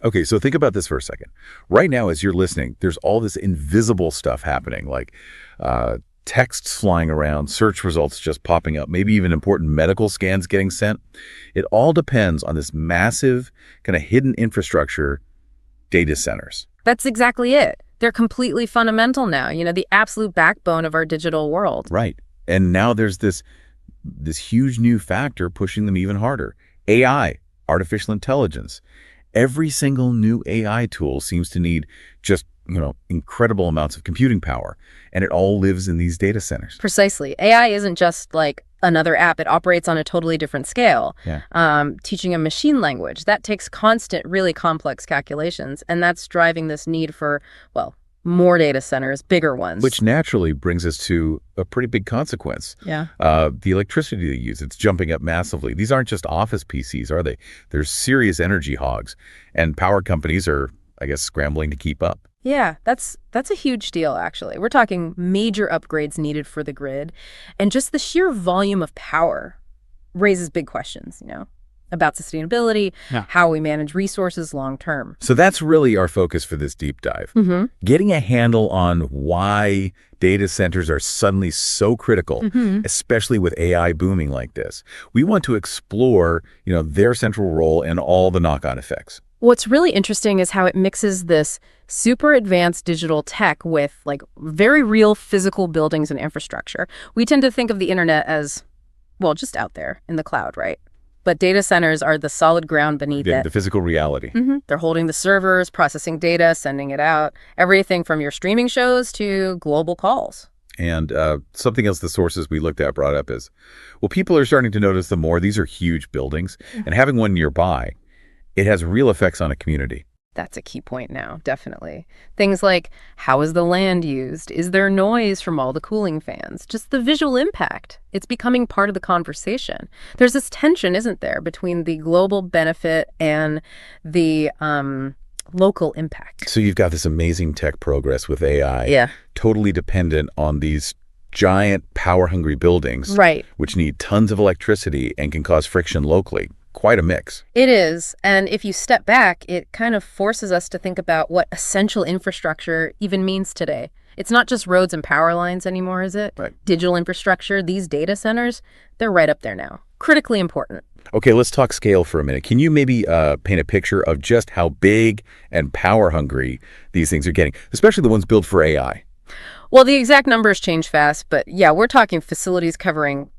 Okay, so think about this for a second. Right now, as you're listening, there's all this invisible stuff happening, like texts flying around, search results just popping up, maybe even important medical scans getting sent. It all depends on this massive kind of hidden infrastructure, data centers. That's exactly it. They're completely fundamental now, the absolute backbone of our digital world. Right. And now there's this huge new factor pushing them even harder. AI, artificial intelligence. Every single new AI tool seems to need just, incredible amounts of computing power. And it all lives in these data centers. Precisely. AI isn't just like another app. It operates on a totally different scale. Yeah. Teaching a machine language, that takes constant, really complex calculations. And that's driving this need for, more data centers, bigger ones. Which naturally brings us to a pretty big consequence. Yeah. The electricity they use, it's jumping up massively. These aren't just office PCs, are they? They're serious energy hogs. And power companies are, I guess, scrambling to keep up. Yeah, that's a huge deal, actually. We're talking major upgrades needed for the grid. And just the sheer volume of power raises big questions, about sustainability, how we manage resources long term. So that's really our focus for this deep dive. Getting a handle on why data centers are suddenly so critical, especially with AI booming like this. We want to explore, their central role and all the knock-on effects. What's really interesting is how it mixes this super advanced digital tech with very real physical buildings and infrastructure. We tend to think of the internet as, just out there in the cloud, right? But data centers are the solid ground beneath it. The physical reality. They're holding the servers, processing data, sending it out, everything from your streaming shows to global calls. And something else the sources we looked at brought up is, people are starting to notice the more these are huge buildings, and having one nearby, it has real effects on a community. That's a key point now, definitely. Things like, how is the land used? Is there noise from all the cooling fans? Just the visual impact. It's becoming part of the conversation. There's this tension, isn't there, between the global benefit and the local impact. So you've got this amazing tech progress with AI, totally dependent on these giant power-hungry buildings, right, which need tons of electricity and can cause friction locally. Quite a mix. It is. And if you step back, it kind of forces us to think about what essential infrastructure even means today. It's not just roads and power lines anymore, is it? Right. Digital infrastructure, these data centers, they're right up there now. Critically important. Okay, let's talk scale for a minute. Can you maybe paint a picture of just how big and power hungry these things are getting, especially the ones built for AI? Well, the exact numbers change fast, but yeah, we're talking facilities covering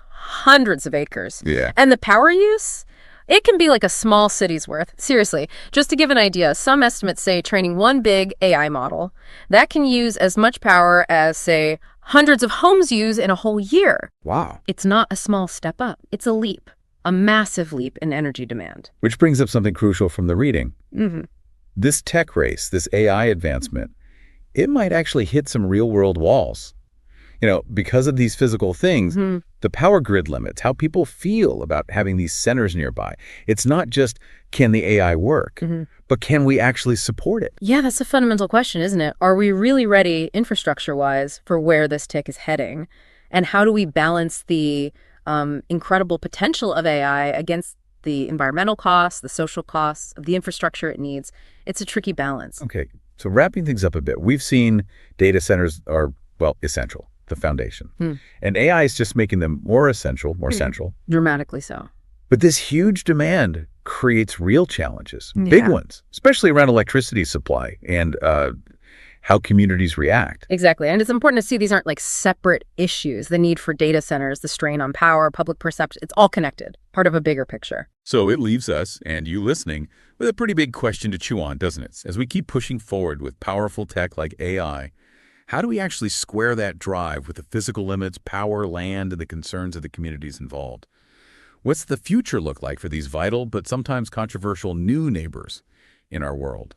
hundreds of acres. Yeah. And the power use? It can be like a small city's worth. Seriously, just to give an idea, some estimates say training one big AI model, that can use as much power as, say, hundreds of homes use in a whole year. Wow. It's not a small step up. It's a leap, a massive leap in energy demand. Which brings up something crucial from the reading. This tech race, this AI advancement, it might actually hit some real-world walls. Because of these physical things, the power grid limits, how people feel about having these centers nearby. It's not just, can the AI work, but can we actually support it? Yeah, that's a fundamental question, isn't it? Are we really ready infrastructure-wise for where this tech is heading? And how do we balance the incredible potential of AI against the environmental costs, the social costs of the infrastructure it needs? It's a tricky balance. Okay, so wrapping things up a bit, we've seen data centers are, essential. The foundation. And AI is just making them more essential, more central. Dramatically so. But this huge demand creates real challenges, big ones, especially around electricity supply and how communities react. Exactly. And it's important to see these aren't separate issues. The need for data centers, the strain on power, public perception, it's all connected, part of a bigger picture. So it leaves us, and you listening, with a pretty big question to chew on, doesn't it? As we keep pushing forward with powerful tech like AI, how do we actually square that drive with the physical limits, power, land, and the concerns of the communities involved? What's the future look like for these vital but sometimes controversial new neighbors in our world?